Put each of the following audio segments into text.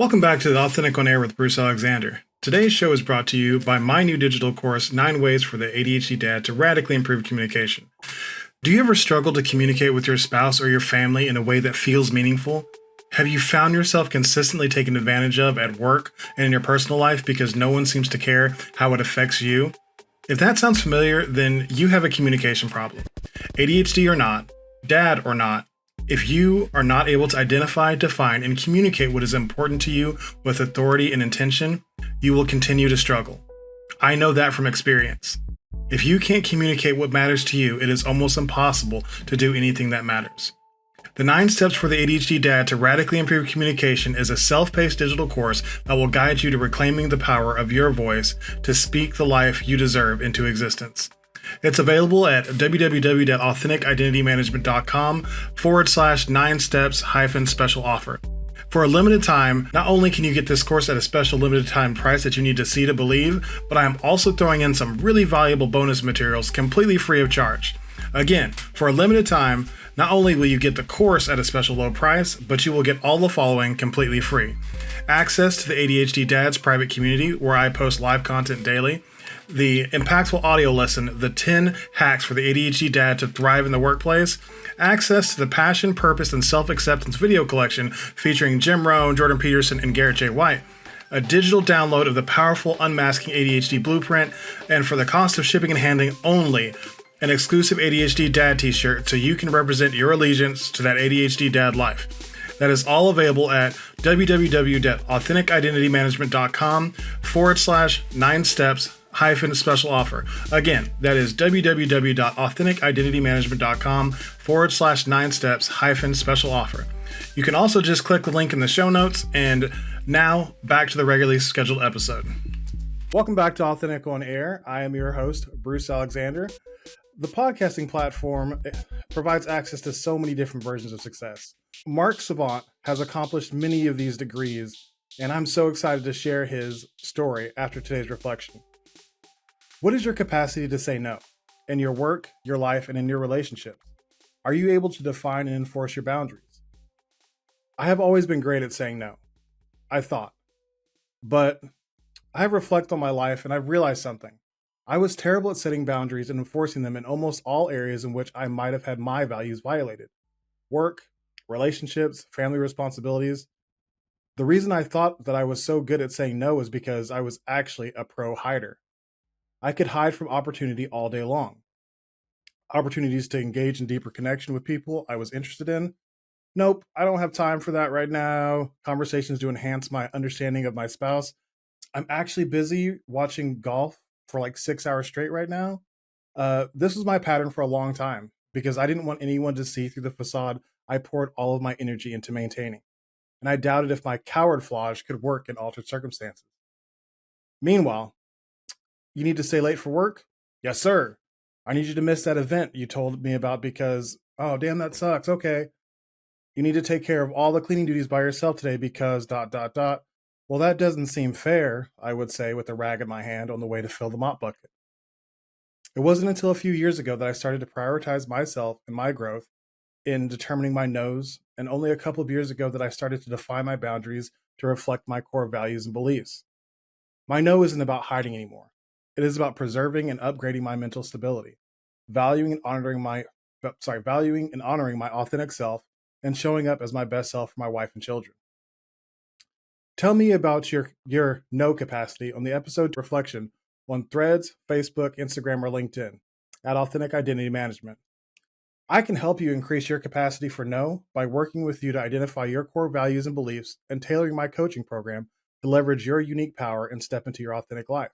Welcome back to the Authentic on Air with Bruce Alexander. Today's show is brought to you by my new digital course, 9 Ways for the ADHD Dad to Radically Improve Communication. Do you ever struggle to communicate with your spouse or your family in a way that feels meaningful? Have you found yourself consistently taken advantage of at work and in your personal life because no one seems to care how it affects you? If that sounds familiar, then you have a communication problem. ADHD or not, dad or not, if you are not able to identify, define, and communicate what is important to you with authority and intention, you will continue to struggle. I know that from experience. If you can't communicate what matters to you, it is almost impossible to do anything that matters. The 9 Steps for the ADHD Dad to Radically Improve Communication is a self-paced digital course that will guide you to reclaiming the power of your voice to speak the life you deserve into existence. It's available at www.authenticidentitymanagementcom/9steps-special offer. For a limited time, not only can you get this course at a special limited time price that you need to see to believe, but I am also throwing in some really valuable bonus materials completely free of charge. Again, for a limited time, not only will you get the course at a special low price, but you will get all the following completely free. Access to the ADHD Dads private community where I post live content daily, the impactful audio lesson, The 10 Hacks for the ADHD Dad to Thrive in the Workplace, access to the Passion, Purpose, and Self-Acceptance video collection featuring Jim Rohn, Jordan Peterson, and Garrett J. White, a digital download of the powerful Unmasking ADHD Blueprint, and for the cost of shipping and handling only, an exclusive ADHD Dad t-shirt so you can represent your allegiance to that ADHD Dad life. That is all available at www.authenticidentitymanagementcom/9steps-special offer. Again, that is www.authenticidentitymanagementcom/9steps-special offer. You can also just click the link in the show notes. And now back to the regularly scheduled episode. Welcome back to Authentic on Air. I am your host, Bruce Alexander. The podcasting platform provides access to so many different versions of success. Mark Savant has accomplished many of these degrees, and I'm so excited to share his story after today's reflection. What is your capacity to say no in your work, your life, and in your relationships? Are you able to define and enforce your boundaries? I have always been great at saying no, I thought. But I have reflected on my life and I've realized something. I was terrible at setting boundaries and enforcing them in almost all areas in which I might have had my values violated. Work, relationships, family responsibilities. The reason I thought that I was so good at saying no is because I was actually a pro hider. I could hide from opportunity all day long. Opportunities to engage in deeper connection with people I was interested in. Nope, I don't have time for that right now. Conversations to enhance my understanding of my spouse. I'm actually busy watching golf for like 6 hours straight right now. This was my pattern for a long time because I didn't want anyone to see through the facade I poured all of my energy into maintaining. And I doubted if my coward flauge could work in altered circumstances. Meanwhile, you need to stay late for work? Yes, sir. I need you to miss that event you told me about because, oh, damn, that sucks. Okay. You need to take care of all the cleaning duties by yourself today because ... Well, that doesn't seem fair, I would say with a rag in my hand on the way to fill the mop bucket. It wasn't until a few years ago that I started to prioritize myself and my growth in determining my no's, and only a couple of years ago that I started to define my boundaries to reflect my core values and beliefs. My no isn't about hiding anymore. It is about preserving and upgrading my mental stability, valuing and honoring my authentic self, and showing up as my best self for my wife and children. Tell me about your no capacity on the episode reflection on Threads, Facebook, Instagram, or LinkedIn at Authentic Identity Management. I can help you increase your capacity for no by working with you to identify your core values and beliefs and tailoring my coaching program to leverage your unique power and step into your authentic life.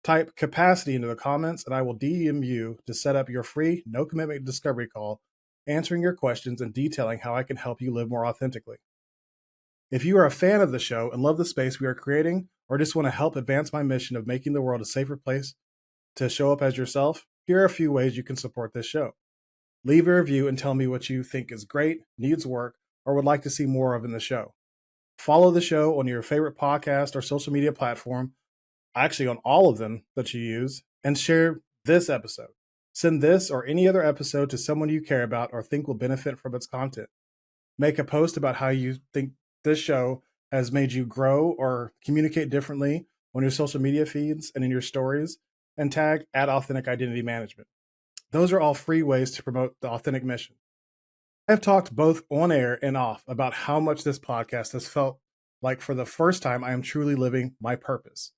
Type capacity into the comments and I will DM you to set up your free, no commitment discovery call, answering your questions and detailing how I can help you live more authentically. If you are a fan of the show and love the space we are creating, or just want to help advance my mission of making the world a safer place to show up as yourself, here are a few ways you can support this show. Leave a review and tell me what you think is great, needs work, or would like to see more of in the show. Follow the show on your favorite podcast or social media platform, actually on all of them that you use, and share this episode. Send this or any other episode to someone you care about or think will benefit from its content. Make a post about how you think this show has made you grow or communicate differently on your social media feeds and in your stories, and tag at Authentic Identity Management. Those are all free ways to promote the authentic mission. I've talked both on air and off about how much this podcast has felt like for the first time I am truly living my purpose.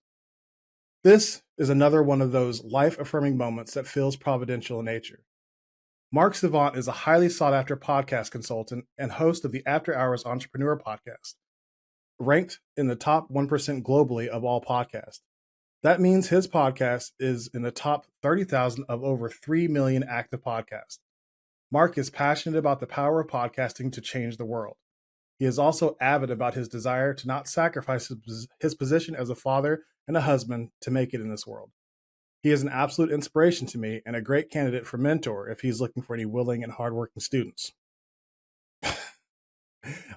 This is another one of those life-affirming moments that feels providential in nature. Mark Savant is a highly sought-after podcast consultant and host of the After Hours Entrepreneur podcast, ranked in the top 1% globally of all podcasts. That means his podcast is in the top 30,000 of over 3 million active podcasts. Mark is passionate about the power of podcasting to change the world. He is also avid about his desire to not sacrifice his position as a father and a husband to make it in this world. He is an absolute inspiration to me and a great candidate for mentor if he's looking for any willing and hardworking students.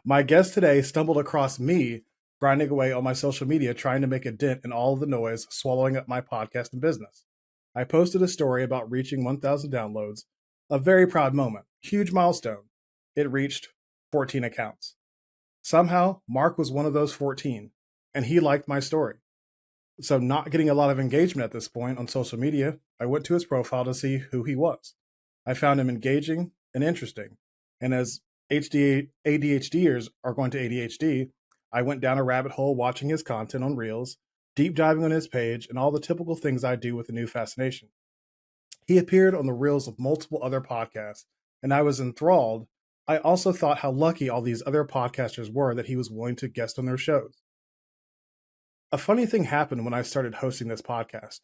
My guest today stumbled across me grinding away on my social media trying to make a dent in all of the noise swallowing up my podcast and business. I posted a story about reaching 1,000 downloads, a very proud moment, huge milestone. It reached 14 accounts. Somehow, Mark was one of those 14, and he liked my story. So, not getting a lot of engagement at this point on social media, I went to his profile to see who he was. I found him engaging and interesting. And as ADHDers are going to ADHD, I went down a rabbit hole watching his content on Reels, deep diving on his page, and all the typical things I do with a new fascination. He appeared on the Reels of multiple other podcasts, and I was enthralled. I also thought how lucky all these other podcasters were that he was willing to guest on their shows. A funny thing happened when I started hosting this podcast.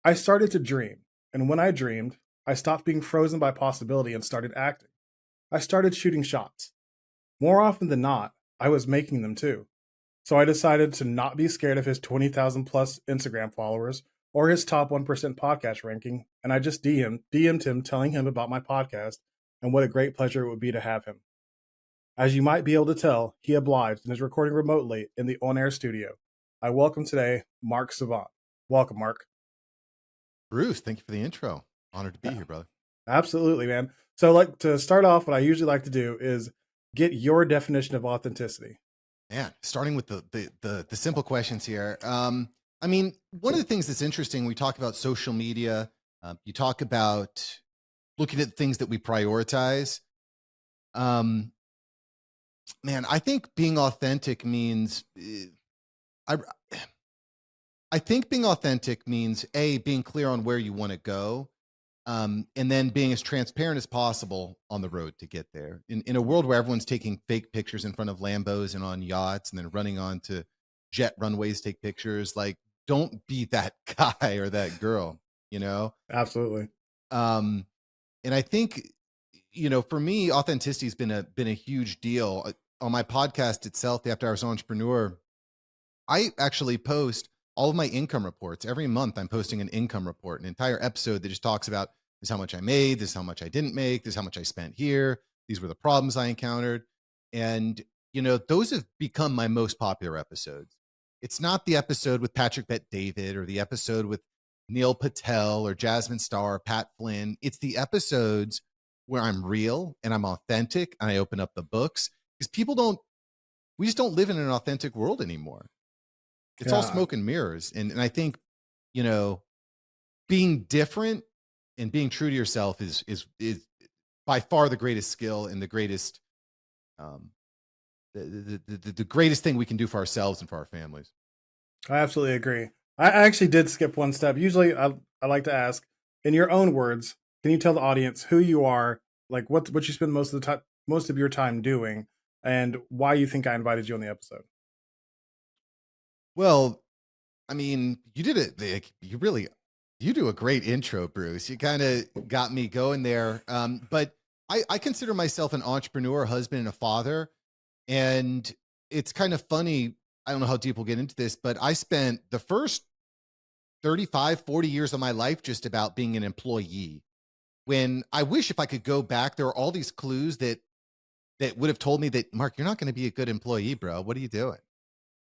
I started to dream, and when I dreamed, I stopped being frozen by possibility and started acting. I started shooting shots. More often than not, I was making them too. So I decided to not be scared of his 20,000 plus Instagram followers or his top 1% podcast ranking, and I just DM'd him telling him about my podcast and what a great pleasure it would be to have him. As you might be able to tell, he obliged and is recording remotely in the on-air studio. I welcome today Mark Savant. Welcome, Mark. Bruce, thank you for the intro. Honored to be here, brother. Absolutely, man. So, like to start off, what I usually like to do is get your definition of authenticity. Man, starting with the simple questions here. I mean, one of the things that's interesting, we talk about social media, you talk about looking at things that we prioritize. Man, I think being authentic means, I think being authentic means being clear on where you want to go, and then being as transparent as possible on the road to get there. In a world where everyone's taking fake pictures in front of Lambos and on yachts and then running on to jet runways to take pictures, like, don't be that guy or that girl, you know? Absolutely. And I think, for me, authenticity has been a huge deal. On my podcast itself, the After Hours Entrepreneur, I actually post all of my income reports. Every month I'm posting an income report, an entire episode that just talks about this is how much I made, this is how much I didn't make, this is how much I spent here, these were the problems I encountered. And, those have become my most popular episodes. It's not the episode with Patrick Bet-David or the episode with Neil Patel or Jasmine Star or Pat Flynn. It's the episodes where I'm real and I'm authentic and I open up the books, because we just don't live in an authentic world anymore. It's all smoke and mirrors. And I think, being different and being true to yourself is by far the greatest skill and the greatest, the greatest thing we can do for ourselves and for our families. I absolutely agree. I actually did skip one step. Usually I like to ask, in your own words, can you tell the audience who you are, like what you spend most of your time doing, and why you think I invited you on the episode? Well, I mean, you did it. Like, you do a great intro, Bruce. You kind of got me going there. But I consider myself an entrepreneur, a husband, and a father. And it's kind of funny. I don't know how deep we'll get into this, but I spent the first 35, 40 years of my life just about being an employee. When I wish if I could go back, there are all these clues that would have told me that, Mark, you're not going to be a good employee, bro. What are you doing?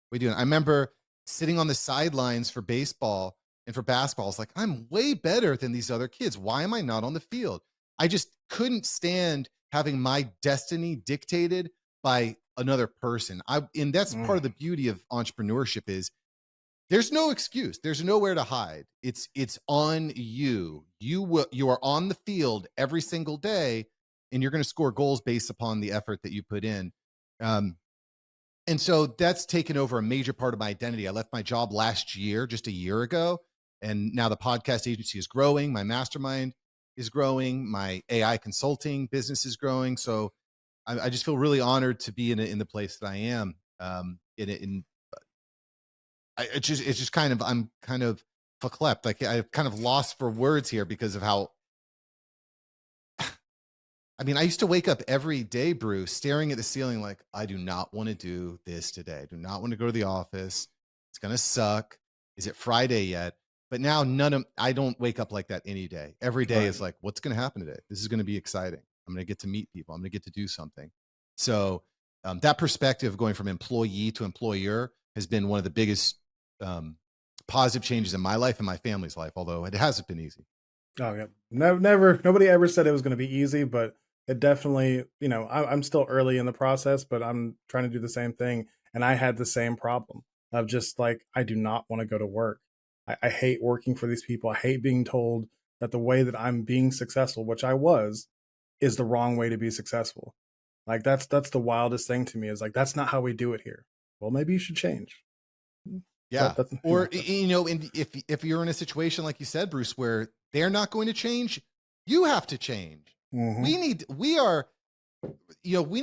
What are you doing? I remember sitting on the sidelines for baseball and for basketball. It's like, I'm way better than these other kids. Why am I not on the field? I just couldn't stand having my destiny dictated by another person. And that's part of the beauty of entrepreneurship is there's no excuse. There's nowhere to hide. It's on you. You are on the field every single day, and you're going to score goals based upon the effort that you put in. And so that's taken over a major part of my identity. I left my job last year, just a year ago, and now the podcast agency is growing. My mastermind is growing. My AI consulting business is growing. So I just feel really honored to be in the place that I am. It's just kind of, I'm kind of verklempt. Like I've kind of lost for words here because of how, I mean, I used to wake up every day, Bruce, staring at the ceiling like, I do not want to do this today. I do not want to go to the office. It's going to suck. Is it Friday yet? But now I don't wake up like that any day. Every day is like, what's going to happen today? This is going to be exciting. I'm going to get to meet people. I'm going to get to do something. So that perspective going from employee to employer has been one of the biggest positive changes in my life and my family's life, although it hasn't been easy. Oh yeah, never. Nobody ever said it was going to be easy, but it definitely. I'm still early in the process, but I'm trying to do the same thing, and I had the same problem of just like I do not want to go to work. I hate working for these people. I hate being told that the way that I'm being successful, which I was, is the wrong way to be successful. Like that's the wildest thing to me is like that's not how we do it here. Well, maybe you should change. Yeah. Or, and if you're in a situation, like you said, Bruce, where they're not going to change, you have to change. Mm-hmm. We need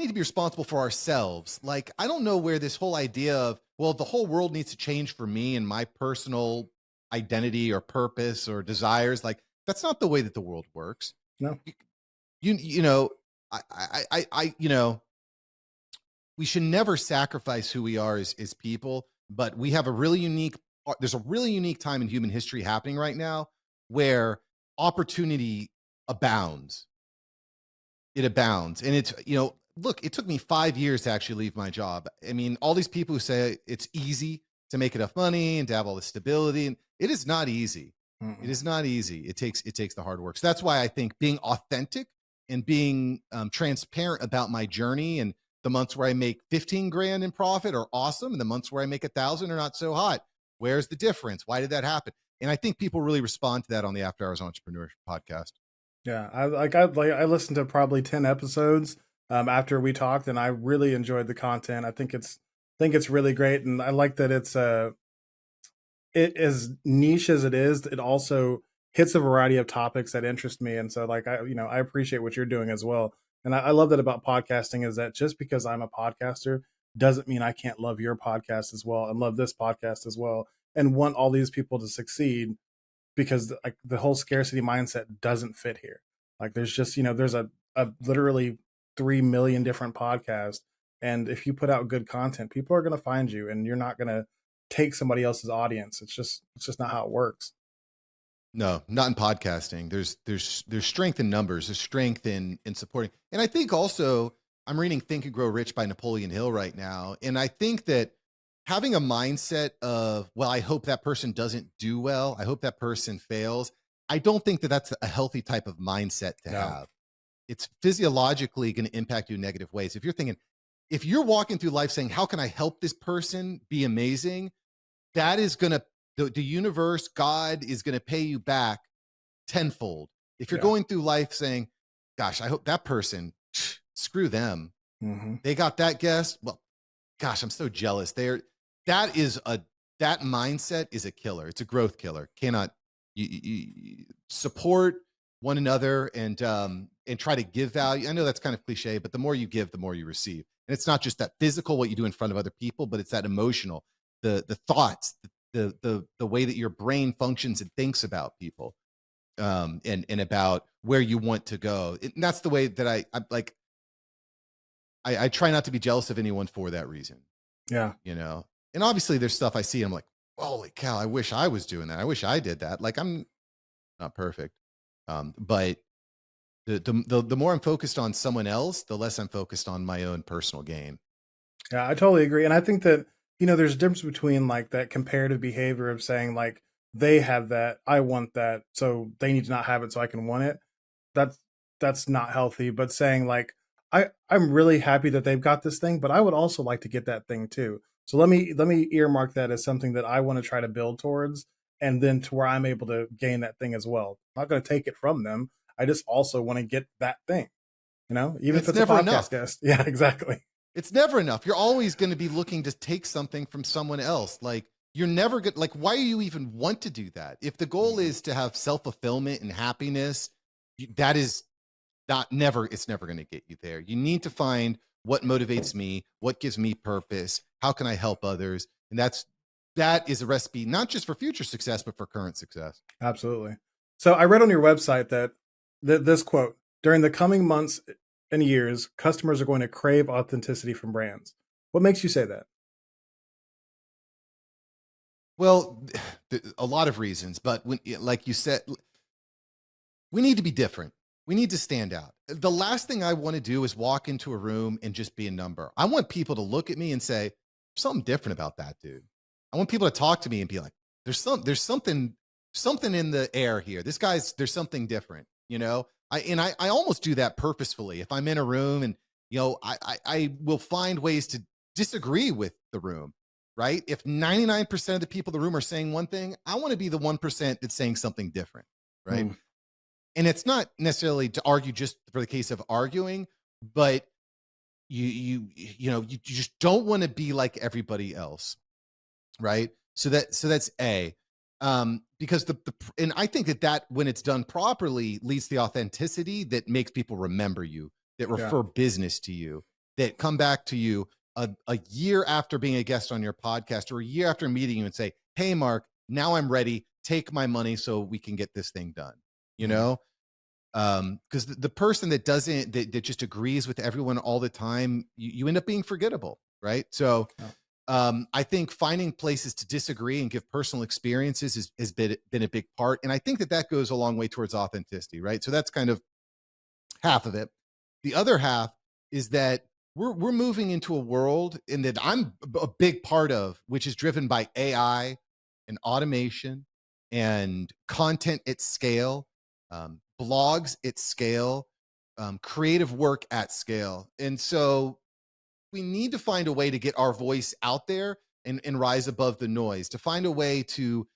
to be responsible for ourselves. Like, I don't know where this whole idea of, well, the whole world needs to change for me and my personal identity or purpose or desires. Like, that's not the way that the world works. No. We should never sacrifice who we are as people. But we have there's a really unique time in human history happening right now where opportunity abounds. It abounds. And it's, look, it took me 5 years to actually leave my job. I mean, all these people who say it's easy to make enough money and to have all this stability, and it is not easy. It is not easy. It takes the hard work. So that's why I think being authentic and being transparent about my journey, and the months where I make 15 grand in profit are awesome. And the months where I make 1,000 are not so hot. Where's the difference? Why did that happen? And I think people really respond to that on the After Hours Entrepreneurship podcast. Yeah. I listened to probably 10 episodes after we talked, and I really enjoyed the content. I think it's really great. And I like that it as niche as it is, it also hits a variety of topics that interest me. And so like, I appreciate what you're doing as well. And I love that about podcasting is that just because I'm a podcaster doesn't mean I can't love your podcast as well and love this podcast as well and want all these people to succeed because like the whole scarcity mindset doesn't fit here. Like there's just, there's a literally 3 million different podcasts. And if you put out good content, people are going to find you and you're not going to take somebody else's audience. It's just not how it works. No, not in podcasting. There's strength in numbers. There's strength in supporting. And I think also I'm reading Think and Grow Rich by Napoleon Hill right now. And I think that having a mindset of, well, I hope that person doesn't do well. I hope that person fails. I don't think that that's a healthy type of mindset to have. It's physiologically going to impact you in negative ways. If you're walking through life saying, how can I help this person be amazing? That is going to, the universe, God is going to pay you back tenfold. If you're going through life saying, gosh, I hope that person, screw them. Mm-hmm. They got that guest. Well, gosh, I'm so jealous. That mindset is a killer. It's a growth killer. Cannot you support one another and try to give value. I know that's kind of cliche, but the more you give, the more you receive. And it's not just that physical, what you do in front of other people, but it's that emotional, the thoughts, the way that your brain functions and thinks about people, and about where you want to go. And that's the way that I try not to be jealous of anyone for that reason. Yeah. And obviously there's stuff I see and I'm like, holy cow, I wish I was doing that. I wish I did that. Like I'm not perfect. But the more I'm focused on someone else, the less I'm focused on my own personal gain. Yeah, I totally agree. And I think that, there's a difference between like that comparative behavior of saying like, they have that, I want that, so they need to not have it so I can want it. That's not healthy. But saying like, I'm really happy that they've got this thing, but I would also like to get that thing too. So let me earmark that as something that I want to try to build towards, and then to where I'm able to gain that thing as well. I'm not going to take it from them. I just also want to get that thing. Even if It's it's a never podcast enough. guest. Yeah, exactly. It's never enough. You're always going to be looking to take something from someone else. Like you're never good. Like, why do you even want to do that? If the goal Mhm. is to have self-fulfillment and happiness, that is it's never going to get you there. You need to find what motivates me, what gives me purpose, how can I help others? And that is a recipe, not just for future success, but for current success. Absolutely. So I read on your website that this quote, during the coming months and years, customers are going to crave authenticity from brands. What makes you say that? Well, a lot of reasons, but like you said, we need to be different. We need to stand out. The last thing I want to do is walk into a room and just be a number. I want people to look at me and say, "There's something different about that dude." I want people to talk to me and be like, there's something in the air here. There's something different, you know? I almost do that purposefully. If I'm in a room and, I will find ways to disagree with the room, right? If 99% of the people in the room are saying one thing, I want to be the 1% that's saying something different, right? Mm, And it's not necessarily to argue just for the case of arguing, but you just don't want to be like everybody else, right? So that's a because and I think that when it's done properly leads to the authenticity that makes people remember you, that yeah. refer business to you, that come back to you a year after being a guest on your podcast or a year after meeting you and say, "Hey Mark, now I'm ready, take my money so we can get this thing done," you Mm, know? Because the person that doesn't that just agrees with everyone all the time, you end up being forgettable, right? So yeah. I think finding places to disagree and give personal experiences has been a big part, and I think that goes a long way towards authenticity, right? So that's kind of half of it. The other half is that we're moving into a world in that I'm a big part of, which is driven by AI and automation and content at scale, blogs at scale, creative work at scale. And so we need to find a way to get our voice out there and rise above the noise, to find a way to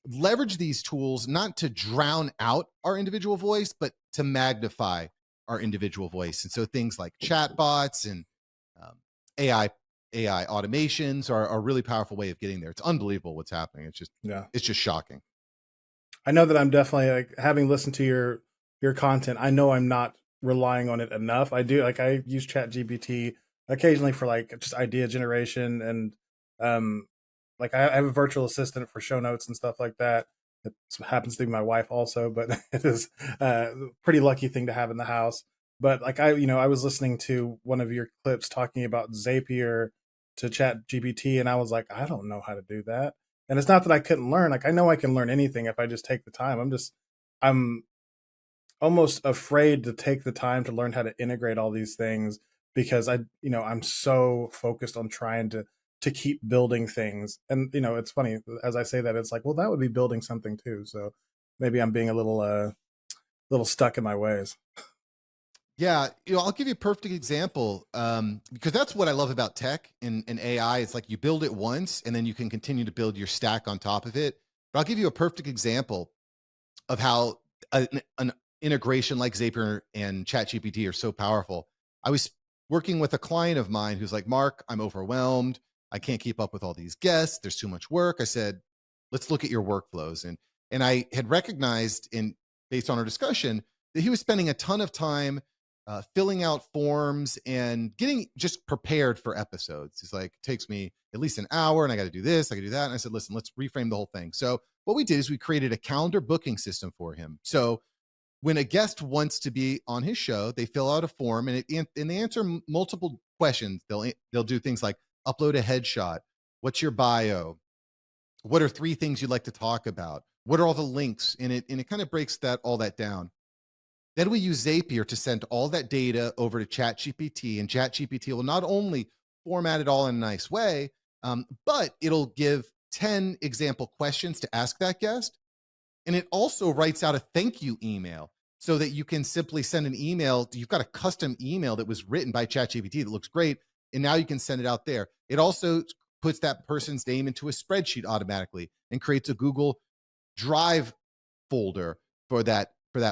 leverage these tools not to drown out our individual voice, but to magnify our individual voice. And so things like chatbots and um, AI AI automations are a really powerful way of getting there. It's unbelievable what's happening. Yeah. It's just shocking. I know that I'm definitely, like, having listened to your content, I know I'm not relying on it enough. I do, like, I use Chat GPT occasionally for like just idea generation, and um like I have a virtual assistant for show notes and stuff like that. It happens to be my wife also, but it is a pretty lucky thing to have in the house. But like I was listening to one of your clips talking about Zapier to Chat GPT, and I was like, I don't know how to do that. And it's not that I couldn't learn. Like, I know I can learn anything if I just take the time. I'm almost afraid to take the time to learn how to integrate all these things, because I'm so focused on trying to keep building things. And it's funny as I say that, it's like, well, that would be building something too. So maybe I'm being a little stuck in my ways. Yeah, I'll give you a perfect example because that's what I love about tech and AI. It's like you build it once and then you can continue to build your stack on top of it. But I'll give you a perfect example of how an integration like Zapier and ChatGPT are so powerful. I was working with a client of mine who's like, "Mark, I'm overwhelmed. I can't keep up with all these guests. There's too much work." I said, "Let's look at your workflows." And I had recognized based on our discussion that he was spending a ton of time filling out forms and getting just prepared for episodes. He's like, "It takes me at least an hour and I got to do this, I got to do that." And I said, "Listen, let's reframe the whole thing." So what we did is we created a calendar booking system for him. So when a guest wants to be on his show, they fill out a form and they answer multiple questions. They'll do things like upload a headshot. What's your bio? What are 3 things you'd like to talk about? What are all the links? And it kind of breaks all that down. Then we use Zapier to send all that data over to ChatGPT, and ChatGPT will not only format it all in a nice way, but it'll give 10 example questions to ask that guest. And it also writes out a thank you email so that you can simply send an email. You've got a custom email that was written by ChatGPT that looks great, and now you can send it out there. It also puts that person's name into a spreadsheet automatically and creates a Google Drive folder for that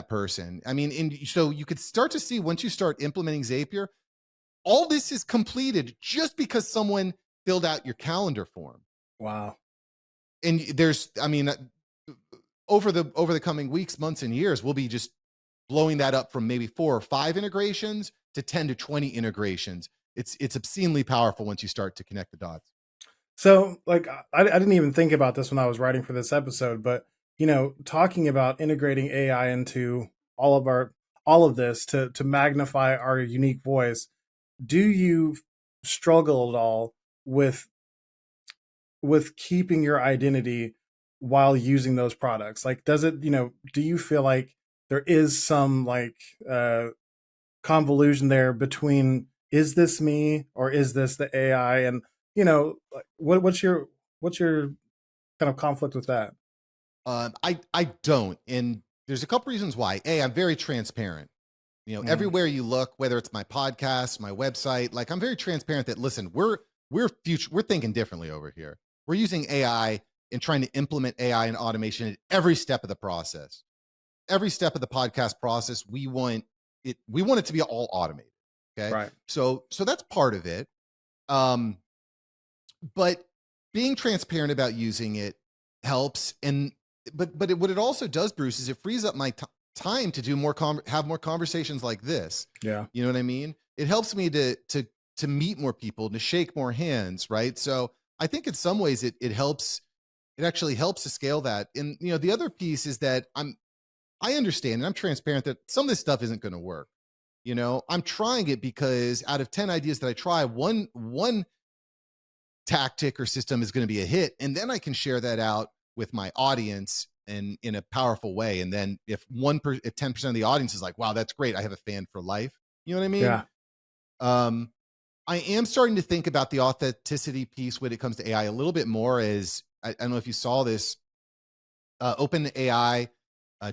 person. I mean, and so you could start to see, once you start implementing Zapier, all this is completed just because someone filled out your calendar form. Wow. And there's, I mean, over the coming weeks, months, and years, we'll be just blowing that up from maybe 4 or 5 integrations to 10 to 20 integrations. It's obscenely powerful once you start to connect the dots. So, like, I didn't even think about this when I was writing for this episode, but talking about integrating AI into all of this to magnify our unique voice. Do you struggle at all with keeping your identity while using those products? Like, does it, do you feel like there is some like convolution there between, is this me or is this the AI? And like, what's your kind of conflict with that? I don't, and there's a couple reasons why. I'm very transparent. Everywhere you look, whether it's my podcast, my website, like, I'm very transparent that, listen, we're thinking differently over here. We're using AI and trying to implement AI and automation at every step of the process. Every step of the podcast process, we want it to be all automated. Okay. Right. So that's part of it. But being transparent about using it helps. But what it also does, Bruce, is it frees up my time to do have more conversations like this. Yeah. You know what I mean? It helps me to meet more people, to shake more hands. Right. So I think in some ways it actually helps to scale that. And, the other piece is that I understand, and I'm transparent, that some of this stuff isn't going to work. I'm trying it because out of 10 ideas that I try, one tactic or system is going to be a hit. And then I can share that out with my audience and in a powerful way. And then if 10% of the audience is like, wow, that's great, I have a fan for life. You know what I mean? Yeah. I am starting to think about the authenticity piece when it comes to AI a little bit more. As I don't know if you saw this, OpenAI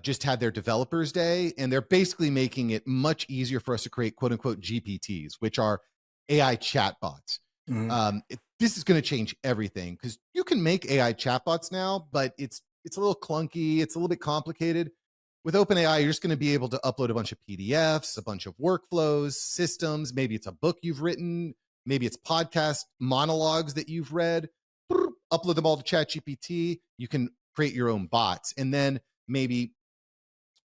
just had their developers day, and they're basically making it much easier for us to create quote unquote GPTs, which are AI chatbots. Mhm. This is going to change everything, because you can make AI chatbots now, but it's a little clunky. It's a little bit complicated. With OpenAI, you're just going to be able to upload a bunch of PDFs, a bunch of workflows, systems. Maybe it's a book you've written. Maybe it's podcast monologues that you've read. Upload them all to ChatGPT. You can create your own bots. And then maybe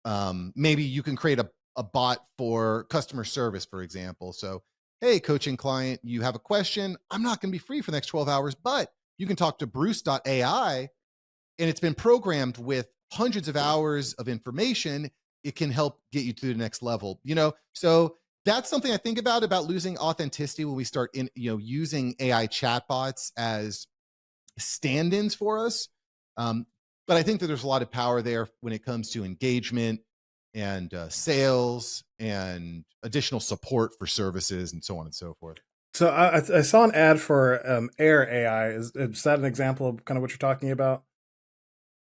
you can create a bot for customer service, for example. So, hey, coaching client, you have a question. I'm not going to be free for the next 12 hours, but you can talk to Bruce.ai, and it's been programmed with hundreds of hours of information. It can help get you to the next level, So that's something I think about losing authenticity when we start using AI chatbots as stand-ins for us. But I think that there's a lot of power there when it comes to engagement and sales and additional support for services and so on and so forth. So I saw an ad for Air AI. Is that an example of kind of what you're talking about?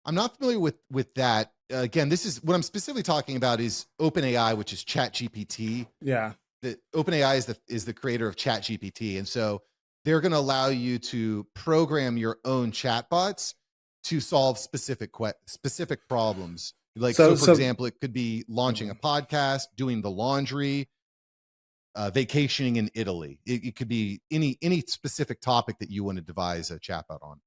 I'm not familiar with that. Again, this is what I'm specifically talking about is OpenAI, which is ChatGPT. Yeah. The OpenAI is the creator of ChatGPT, and so they're going to allow you to program your own chatbots to solve specific problems. Like, so for example, it could be launching a podcast, doing the laundry, vacationing in Italy. It could be any specific topic that you want to devise a chatbot on.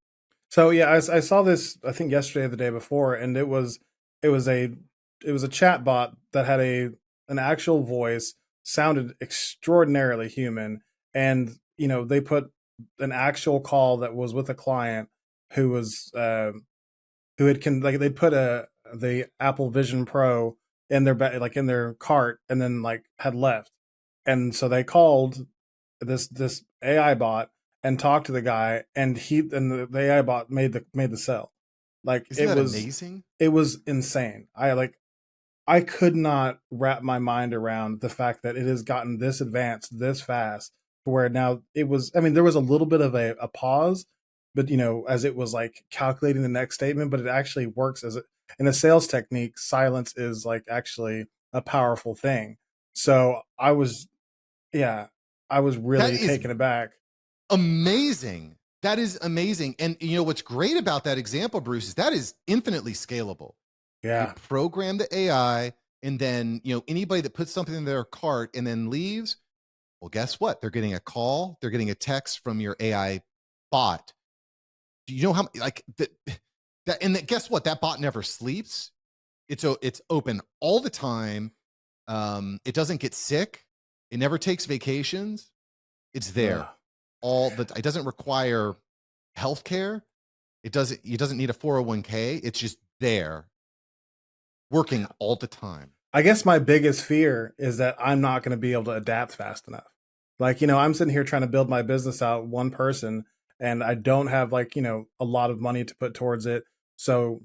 So yeah, I saw this, I think yesterday or the day before, and it was a chat bot that had an actual voice, sounded extraordinarily human, and they put an actual call that was with a client who was who had like they put the Apple Vision Pro in in their cart, and then like had left, and so they called this AI bot and talked to the guy, and the AI bot made the sell. Like, isn't that amazing? It was insane. I could not wrap my mind around the fact that it has gotten this advanced this fast, to where now it was, I mean, there was a little bit of a pause, but as it was like calculating the next statement, but it actually works in a sales technique. Silence is like actually a powerful thing. So yeah, I was That really is taken aback. amazing. That is amazing. And what's great about that example, Bruce, is that is infinitely scalable. You Yeah. program the AI, and then anybody that puts something in their cart and then leaves, well, guess what? They're getting a call, they're getting a text from your AI bot. Do you know how like that and guess what? That bot never sleeps. It's open all the time. It doesn't get sick. It never takes vacations. It's there Ugh. all the it doesn't require healthcare. It doesn't need a 401k. It's just there working all the time. I guess my biggest fear is that I'm not going to be able to adapt fast enough. Like, I'm sitting here trying to build my business out one person, and I don't have like, a lot of money to put towards it. So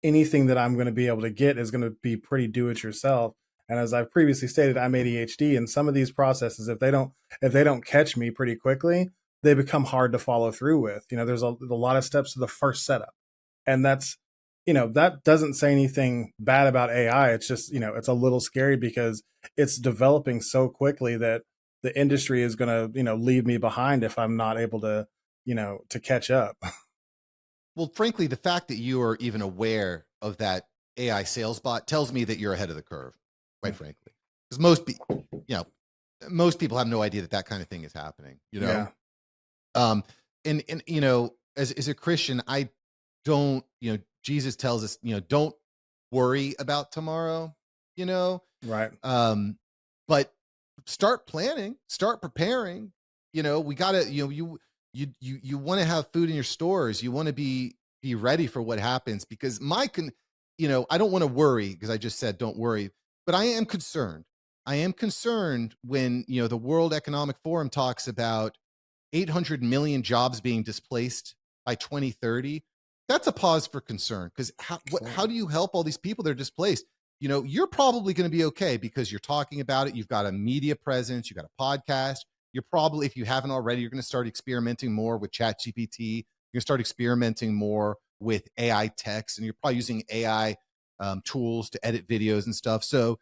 anything that I'm going to be able to get is going to be pretty do it yourself. And as I've previously stated, I'm ADHD, and some of these processes, if they don't catch me pretty quickly, they become hard to follow through with. There's a lot of steps to the first setup. And that doesn't say anything bad about AI. It's just, it's a little scary because it's developing so quickly that the industry is going to, leave me behind if I'm not able to, to catch up. Well, frankly, the fact that you are even aware of that AI sales bot tells me that you're ahead of the curve, quite frankly. Because most people have no idea that kind of thing is happening, Yeah. And as a Christian, I don't, Jesus tells us, don't worry about tomorrow, Right. but start planning, start preparing. We gotta, you want to have food in your stores. You want to be ready for what happens, because I don't want to worry, because I just said don't worry, but I am concerned. I am concerned when the World Economic Forum talks about 800 million jobs being displaced by 2030. That's a pause for concern, because how do you help all these people that are displaced? You're probably going to be okay because you're talking about it. You've got a media presence. You've got a podcast. You're probably, if you haven't already, you're going to start experimenting more with ChatGPT. You're going to start experimenting more with AI text, and you're probably using AI tools to edit videos and stuff. So,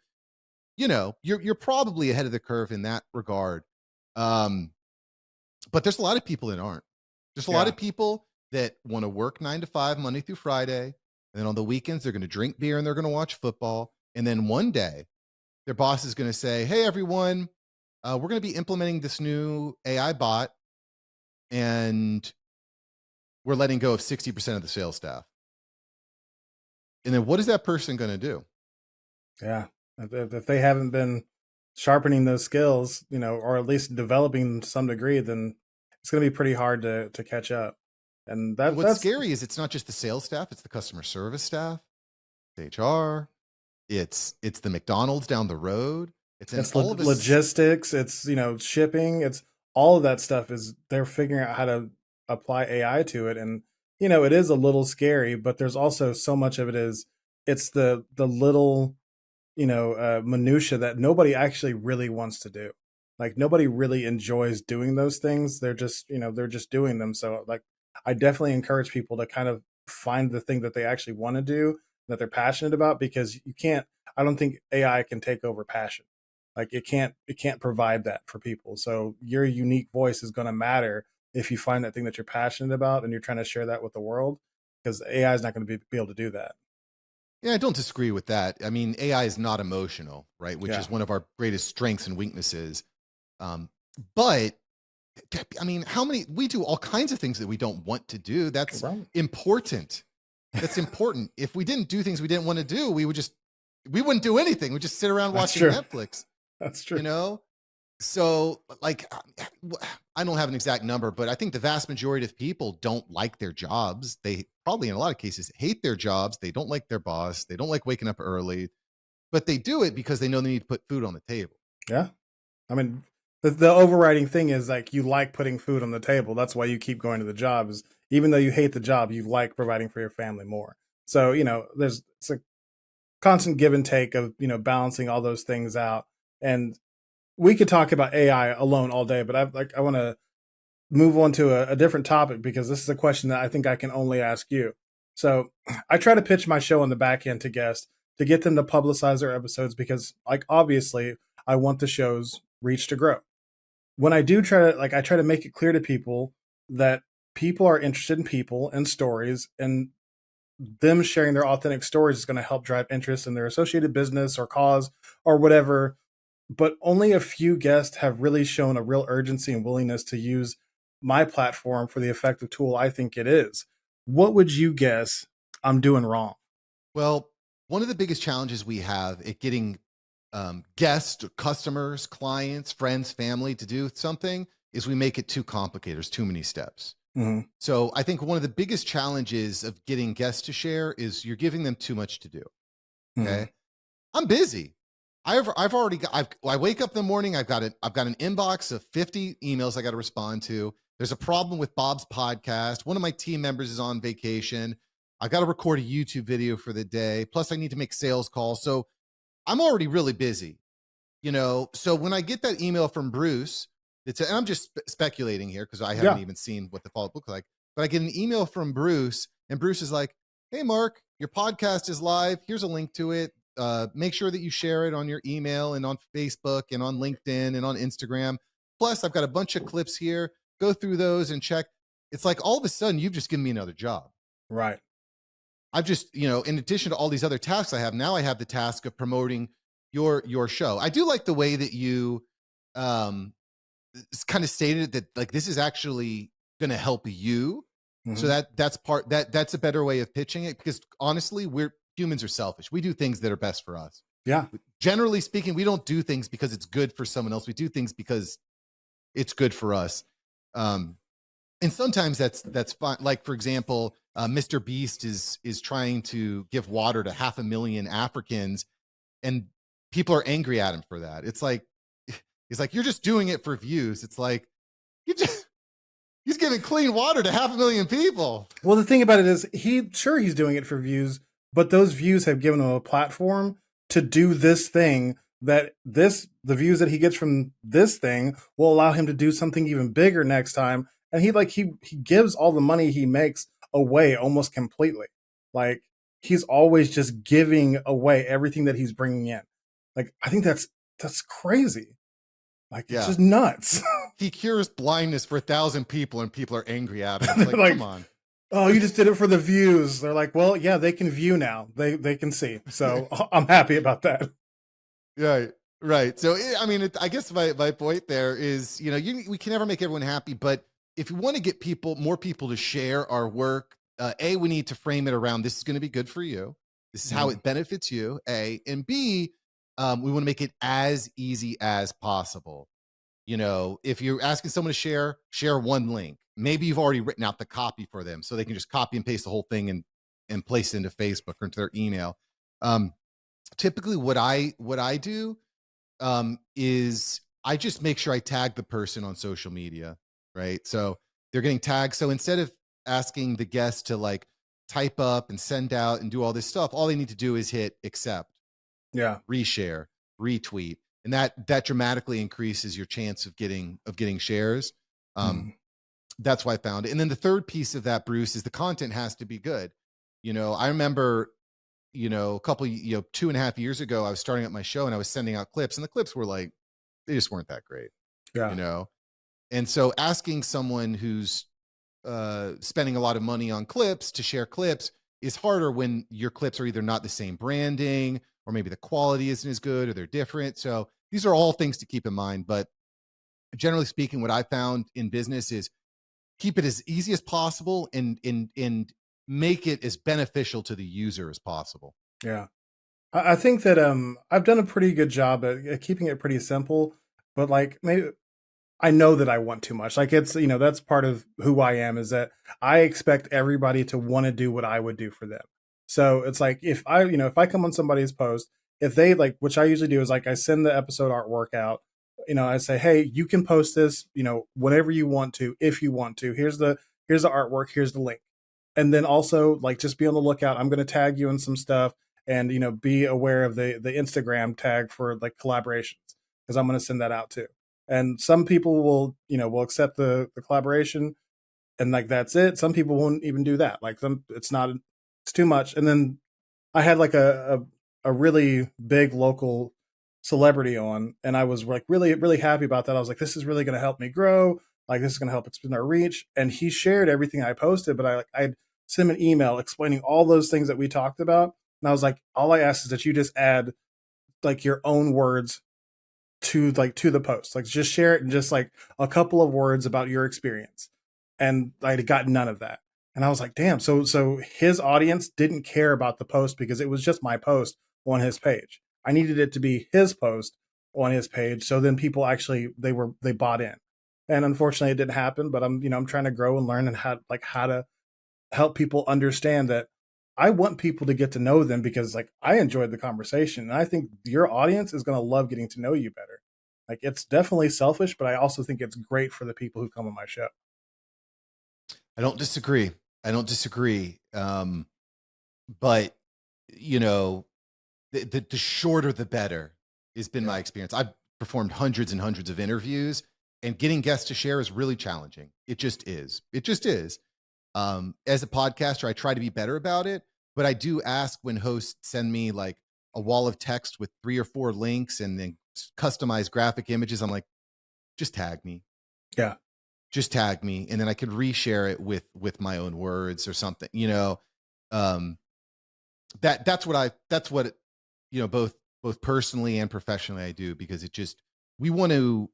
you're probably ahead of the curve in that regard. But there's a lot of people that aren't. There's a lot Yeah. of people that want to work 9 to 5, Monday through Friday. And then on the weekends, they're going to drink beer and they're going to watch football. And then one day, their boss is going to say, hey, everyone, we're going to be implementing this new AI bot, and we're letting go of 60% of the sales staff. And then what is that person going to do? Yeah. If they haven't been sharpening those skills, or at least developing to some degree, then it's going to be pretty hard to catch up. And What's that's scary is it's not just the sales staff, it's the customer service staff, it's HR, it's the McDonald's down the road. it's All of us. logistics, it's, shipping, it's all of that stuff is they're figuring out how to apply AI to it. And, it is a little scary, but there's also so much of it is it's the little minutia that nobody actually really wants to do. Like nobody really enjoys doing those things. They're just doing them. So like, I definitely encourage people to kind of find the thing that they actually want to do, that they're passionate about, because I don't think AI can take over passion. Like it can't provide that for people. So your unique voice is going to matter if you find that thing that you're passionate about and you're trying to share that with the world, because AI is not going to be able to do that. Yeah, I don't disagree with that. I mean, AI is not emotional, right? Which Yeah. is one of our greatest strengths and weaknesses. But I mean, we do all kinds of things that we don't want to do. That's Right. important. That's important. If we didn't do things we didn't want to do, we wouldn't do anything. We'd just sit around That's watching true. Netflix, That's true. So like, I don't have an exact number, but I think the vast majority of people don't like their jobs. They probably in a lot of cases hate their jobs. They don't like their boss. They don't like waking up early, but they do it because they know they need to put food on the table. Yeah. I mean, the overriding thing is like you like putting food on the table. That's why you keep going to the job, is even though you hate the job, you like providing for your family more. So, it's a constant give and take of, balancing all those things out. And we could talk about AI alone all day, but I want to move on to a different topic, because this is a question that I think I can only ask you. So I try to pitch my show on the back end to guests to get them to publicize their episodes because, like, obviously, I want the show's reach to grow. When I do try to, like, I try to make it clear to people that people are interested in people and stories, and them sharing their authentic stories is going to help drive interest in their associated business or cause or whatever. But only a few guests have really shown a real urgency and willingness to use my platform for the effective tool I think it is. What would you guess I'm doing wrong? Well, one of the biggest challenges we have at getting guests, customers, clients, friends, family to do something is we make it too complicated. There's too many steps. Mm-hmm. So I think one of the biggest challenges of getting guests to share is you're giving them too much to do. Okay. Mm-hmm. I'm busy. I've already got, I wake up in the morning. I've got an inbox of 50 emails I got to respond to. There's a problem with Bob's podcast. One of my team members is on vacation. I got to record a YouTube video for the day. Plus I need to make sales calls. So I'm already really busy, So when I get that email from Bruce, and I'm just speculating here because I haven't even seen what the follow-up looks like, but I get an email from Bruce and Bruce is like, "Hey, Mark, your podcast is live. Here's a link to it. Make sure that you share it on your email and on Facebook and on LinkedIn and on Instagram. Plus, I've got a bunch of clips here. Go through those and check." It's like all of a sudden you've just given me another job. Right. I've just, in addition to all these other tasks I have, now I have the task of promoting your show. I do like the way that you kind of stated that, like, this is actually going to help you. Mm-hmm. So that's a better way of pitching it, because honestly, humans are selfish. We do things that are best for us. Yeah. Generally speaking, we don't do things because it's good for someone else. We do things because it's good for us. And sometimes that's fine. Like, for example, Mr. Beast is trying to give water to 500,000 Africans, and people are angry at him for that. It's like, he's like, "You're just doing it for views." It's like, he's giving clean water to 500,000 people. Well, the thing about it is he's doing it for views, but those views have given him a platform to do this thing the views that he gets from this thing will allow him to do something even bigger next time. And he gives all the money he makes away almost completely. Like, he's always just giving away everything that he's bringing in. Like, I think that's crazy. Like, it's just nuts. He cures blindness for 1,000 people and people are angry at him. It's like, come on. "Oh, you just did it for the views." They're like, "Well, yeah, they can view now. They can see." So I'm happy about that. Yeah. Right. So, I mean, I guess my point there is, we can never make everyone happy, but if you want to get more people to share our work, we need to frame it around, this is going to be good for you. This is how it benefits you, A. And B, we want to make it as easy as possible. If you're asking someone to share one link, maybe you've already written out the copy for them so they can just copy and paste the whole thing and place it into Facebook or into their email. Typically what I do is I just make sure I tag the person on social media. Right. So they're getting tagged. So instead of asking the guest to like type up and send out and do all this stuff, all they need to do is hit accept, reshare, retweet. And that dramatically increases your chance of getting shares. That's why I found it. And then the third piece of that, Bruce, is the content has to be good. I remember, a couple, 2.5 years ago, I was starting up my show and I was sending out clips, and the clips were like, they just weren't that great. And so asking someone who's spending a lot of money on clips to share clips is harder when your clips are either not the same branding, or maybe the quality isn't as good, or they're different. So these are all things to keep in mind. But generally speaking, what I found in business is keep it as easy as possible and make it as beneficial to the user as possible. Yeah. I think that I've done a pretty good job at keeping it pretty simple, but like, maybe I know that I want too much. Like, it's, that's part of who I am, is that I expect everybody to want to do what I would do for them. So it's like, if I come on somebody's post, if they like, which I usually do is like, I send the episode artwork out, I say, "Hey, you can post this, whenever you want to, if you want to, here's the artwork, here's the link." And then also, like, just be on the lookout. I'm going to tag you in some stuff, and, be aware of the Instagram tag for like collaborations, because I'm going to send that out too. And some people will accept the collaboration, and like, that's it. Some people won't even do that. Like, it's too much. And then I had like a a really big local celebrity on, and I was like really, really happy about that. I was like, this is really going to help me grow. Like this is going to help expand our reach. And he shared everything I posted, but I sent him an email explaining all those things that we talked about. And I was like, all I ask is that you just add like your own words to the post. Like just share it and just like a couple of words about your experience. And I got none of that. And I was like, damn. So his audience didn't care about the post because it was just my post on his page. I needed it to be his post on his page. So then people actually they bought in. And unfortunately it didn't happen, but I'm trying to grow and learn and how to help people understand that I want people to get to know them because like I enjoyed the conversation and I think your audience is going to love getting to know you better. Like it's definitely selfish, but I also think it's great for the people who come on my show. I don't disagree. I don't disagree. But you know, the shorter the better has been my experience. I've performed hundreds and hundreds of interviews, and getting guests to share is really challenging. It just is. It just is. As a podcaster, I try to be better about it, but I do ask when hosts send me like a wall of text with 3 or 4 links and then customized graphic images. I'm like, just tag me. Yeah. Just tag me. And then I could reshare it with my own words or something, you know. That's what you know, both personally and professionally I do, because it just, we want to,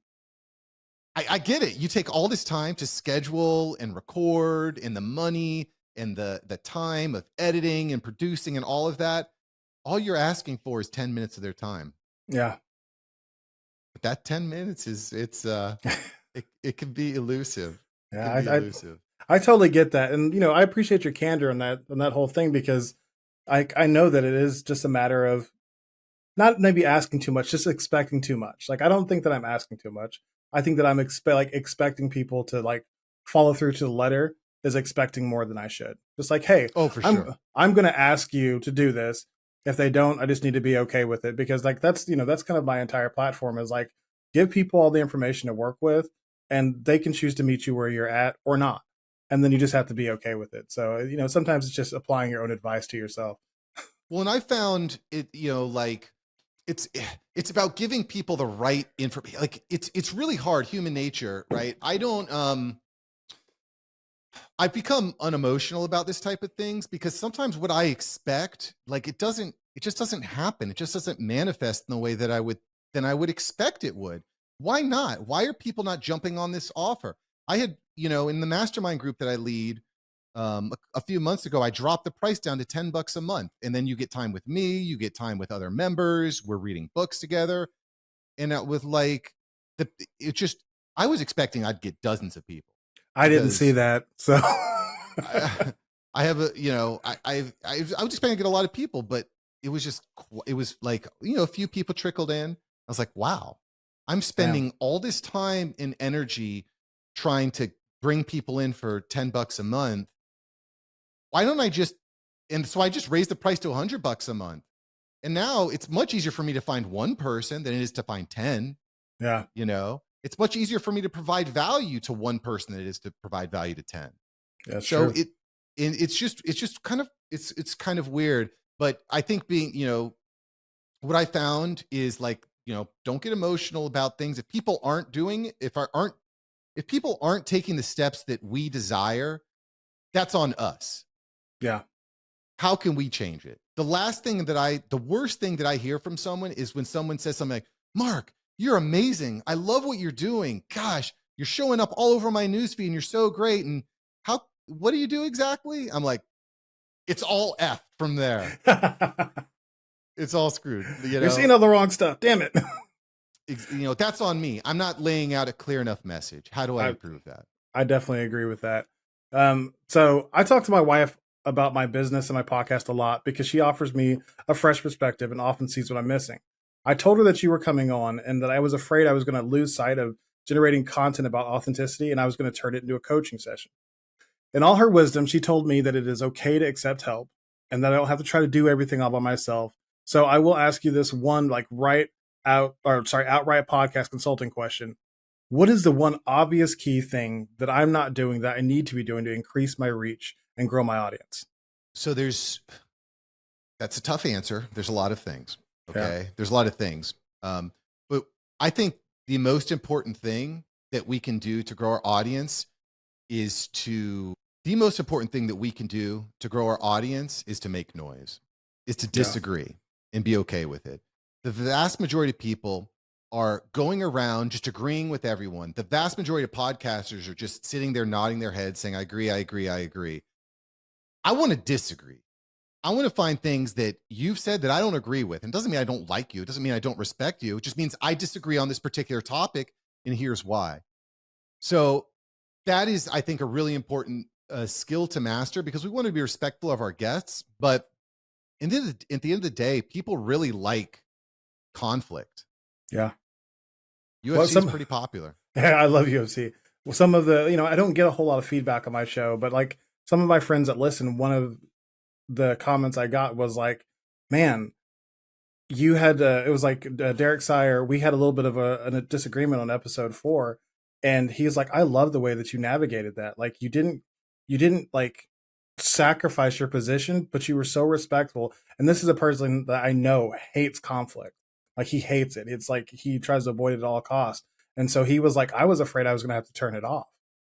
I get it. You take all this time to schedule and record and the money and the time of editing and producing and all of that. All you're asking for is 10 minutes of their time. Yeah. But that 10 minutes it can be elusive. Yeah. I totally get that. And, I appreciate your candor on that whole thing, because I know that it is just a matter of not maybe asking too much, just expecting too much. Like, I don't think that I'm asking too much. I think that I'm expecting people to like follow through to the letter is expecting more than I should. Just like, hey, Oh, for sure. I'm going to ask you to do this. If they don't, I just need to be okay with it, because like that's kind of my entire platform is like give people all the information to work with, and they can choose to meet you where you're at or not, and then you just have to be okay with it. So sometimes it's just applying your own advice to yourself. Well, and I found it, like it's about giving people the right information. Like it's really hard, human nature, right? I've become unemotional about this type of things, because sometimes what I expect, like it just doesn't happen. It just doesn't manifest in the way that I would expect it would. Why not? Why are people not jumping on this offer? I had, in the mastermind group that I lead, a few months ago, I dropped the price down to $10 a month. And then you get time with me, you get time with other members. We're reading books together. And that was like, I was expecting I'd get dozens of people. I didn't see that. So I have I was expecting to get a lot of people, but it was like, a few people trickled in. I was like, wow, I'm spending all this time and energy trying to bring people in for $10 a month. Why don't I so I just raised the price to $100 a month. And now it's much easier for me to find one person than it is to find 10. Yeah. It's much easier for me to provide value to one person than it is to provide value to 10. That's so true. It's just kind of weird. But I think what I found is like, don't get emotional about things. If people aren't doing it, if people aren't taking the steps that we desire, that's on us. Yeah. How can we change it? The worst thing that I hear from someone is when someone says something like, Mark, you're amazing. I love what you're doing. Gosh, you're showing up all over my newsfeed and you're so great. And what do you do exactly? I'm like, it's all F from there. It's all screwed. You're seeing all the wrong stuff. Damn it. That's on me. I'm not laying out a clear enough message. How do I improve that? I definitely agree with that. So I talk to my wife about my business and my podcast a lot, because she offers me a fresh perspective and often sees what I'm missing. I told her that you were coming on and that I was afraid I was going to lose sight of generating content about authenticity, and I was going to turn it into a coaching session. In all her wisdom, she told me that it is okay to accept help and that I don't have to try to do everything all by myself. So I will ask you this one outright podcast consulting question. What is the one obvious key thing that I'm not doing that I need to be doing to increase my reach and grow my audience? So there's That's a tough answer. There's a lot of things. Yeah. Okay. There's a lot of things. But I think the most important thing that we can do to grow our audience is the most important thing that we can do to grow our audience is to make noise, is to disagree and be okay with it. The vast majority of people are going around just agreeing with everyone. The vast majority of podcasters are just sitting there nodding their heads saying, I agree, I agree, I agree. I want to disagree. I want to find things that you've said that I don't agree with. And it doesn't mean I don't like you. It doesn't mean I don't respect you. It just means I disagree on this particular topic, and here's why. So that is, I think, a really important skill to master, because we want to be respectful of our guests. But at the end of the day, people really like conflict. Yeah. UFC is pretty popular. Yeah, I love UFC. Well, some of the, I don't get a whole lot of feedback on my show, but like some of my friends that listen, one of the comments I got was like, man, you had it was like Derek Sire, we had a little bit of a disagreement on episode 4, and he's like, I love the way that you navigated that. Like you didn't like sacrifice your position, but you were so respectful. And this is a person that I know hates conflict. Like he hates it. It's like he tries to avoid it at all costs. And so he was like, I was afraid I was going to have to turn it off,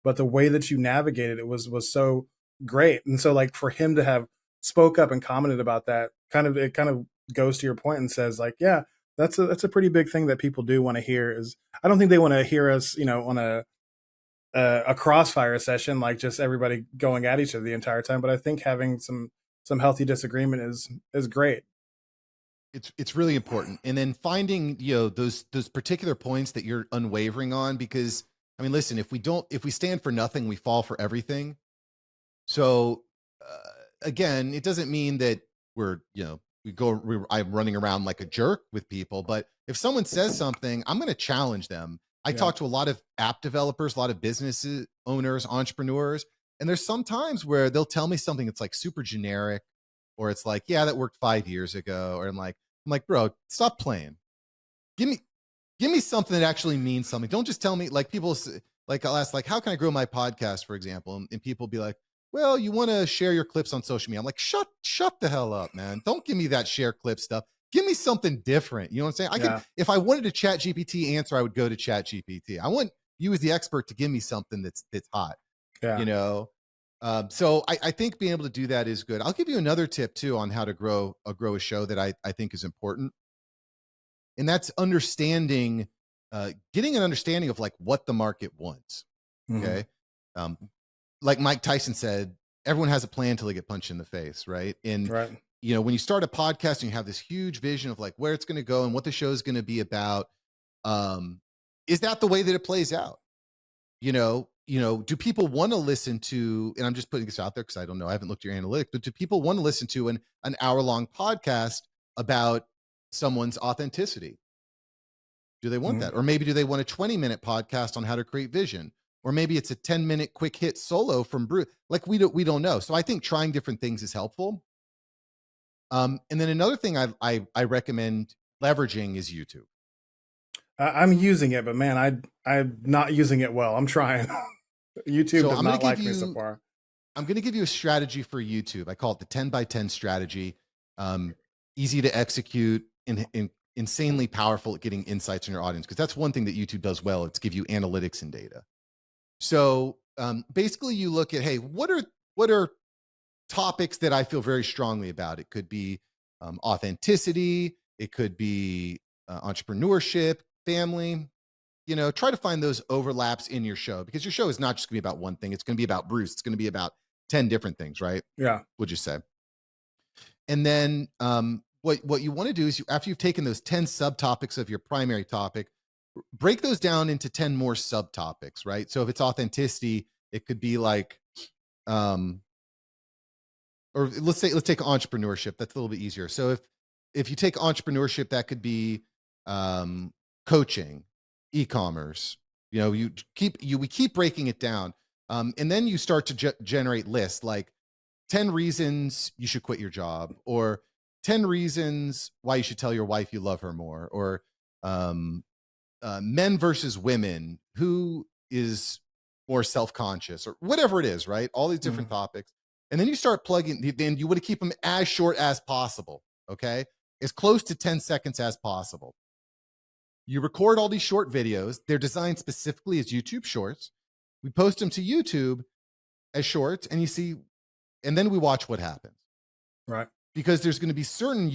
but the way that you navigated it was so great. And so like for him to have spoke up and commented about that, it kind of goes to your point and says like, yeah, that's a pretty big thing that people do want to hear. Is I don't think they want to hear us, on a crossfire session, like just everybody going at each other the entire time. But I think having some healthy disagreement is great. It's really important. And then finding, those particular points that you're unwavering on, because I mean, listen, if we stand for nothing, we fall for everything. So again, it doesn't mean that I'm running around like a jerk with people, but if someone says something, I'm going to challenge them. I talk to a lot of app developers, a lot of business owners, entrepreneurs, and there's some times where they'll tell me something that's like super generic, or it's like, yeah, that worked 5 years ago. Or I'm like, bro, stop playing. Give me something that actually means something. Don't just tell me, like people like I'll ask, like, how can I grow my podcast, for example? And people be like, well, you want to share your clips on social media. I'm like, shut the hell up, man. Don't give me that share clip stuff. Give me something different. You know what I'm saying? If I wanted a Chat GPT answer, I would go to Chat GPT. I want you as the expert to give me something that's hot. Yeah. So I think being able to do that is good. I'll give you another tip too on how to grow a show that I think is important. And that's understanding, getting an understanding of like what the market wants. Okay. Mm-hmm. Like Mike Tyson said, everyone has a plan till they get punched in the face. Right. And, when you start a podcast and you have this huge vision of like where it's going to go and what the show is going to be about, is that the way that it plays out? Do people want to listen to, and I'm just putting this out there because I don't know, I haven't looked at your analytics, but do people want to listen to an hour-long podcast about someone's authenticity? Do they want that? Or maybe do they want a 20-minute podcast on how to create vision? Or maybe it's a 10-minute quick hit solo from Bruce. Like we don't know. So I think trying different things is helpful. And then another thing I recommend leveraging is YouTube. I'm using it, but man, I'm not using it well. I'm trying. YouTube does not like me so far. I'm going to give you a strategy for YouTube. I call it the 10 by 10 strategy. Easy to execute and insanely powerful at getting insights in your audience, because that's one thing that YouTube does well. It's give you analytics and data. So basically you look at, hey, what are topics that I feel very strongly about? It could be authenticity. It could be entrepreneurship, family. Try to find those overlaps in your show, because your show is not just going to be about one thing. It's going to be about Bruce. It's going to be about 10 different things, right? Yeah. Would you say? And then what you want to do is after you've taken those 10 subtopics of your primary topic, break those down into 10 more subtopics, right? So if it's authenticity, it could be like, or let's take entrepreneurship. That's a little bit easier. So if you take entrepreneurship, that could be coaching, e-commerce. We keep breaking it down, and then you start to generate lists like 10 reasons you should quit your job, or 10 reasons why you should tell your wife you love her more, or men versus women, who is more self-conscious, or whatever it is, right? All these different topics. And then you start plugging, then you want to keep them as short as possible. Okay. As close to 10 seconds as possible. You record all these short videos. They're designed specifically as YouTube shorts. We post them to YouTube as shorts, and you see, and then we watch what happens. Right. Because there's going to be certain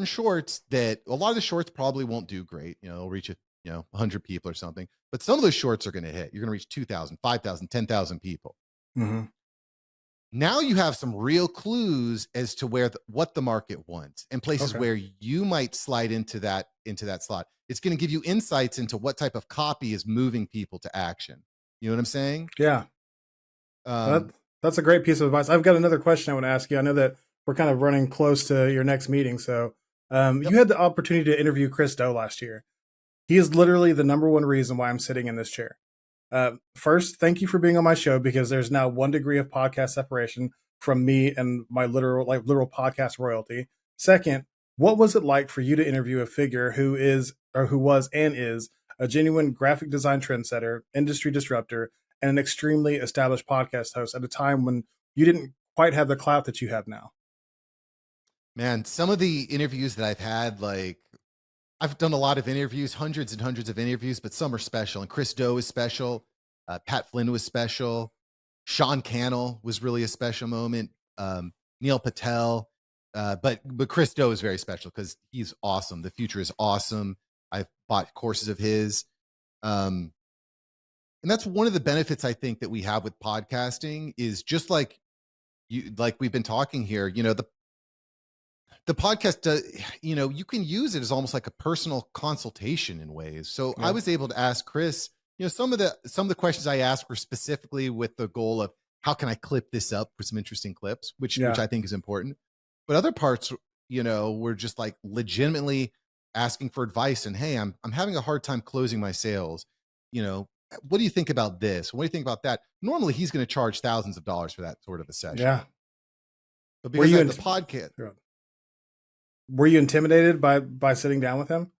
shorts that a lot of the shorts probably won't do great. They'll reach 100 people or something. But some of those shorts are going to hit. You're going to reach 2,000, 5,000, 10,000 people. Mm-hmm. Now you have some real clues as to what the market wants and places where you might slide into that slot. It's going to give you insights into what type of copy is moving people to action. You know what I'm saying? Yeah. That's a great piece of advice. I've got another question I want to ask you. I know that we're kind of running close to your next meeting. So you had the opportunity to interview Chris Do last year. He is literally the number one reason why I'm sitting in this chair. First, thank you for being on my show, because there's now 1 degree of podcast separation from me and my literal podcast royalty. Second, what was it like for you to interview a figure who was and is a genuine graphic design trendsetter, industry disruptor, and an extremely established podcast host at a time when you didn't quite have the clout that you have now? Man, some of the interviews that I've had, I've done a lot of interviews, hundreds and hundreds of interviews, but some are special. And Chris Do is special. Pat Flynn was special. Sean Cannell was really a special moment. Neil Patel. But Chris Do is very special because he's awesome. The future is awesome. I've bought courses of his. And that's one of the benefits I think that we have with podcasting is just like we've been talking here, the podcast, you can use it as almost like a personal consultation in ways. So I was able to ask Chris, some of the questions I asked were specifically with the goal of how can I clip this up for some interesting clips, which I think is important. But other parts, were just like legitimately asking for advice and, hey, I'm having a hard time closing my sales. What do you think about this? What do you think about that? Normally he's going to charge thousands of dollars for that sort of a session. Yeah. But because of the podcast. Were you intimidated by sitting down with him?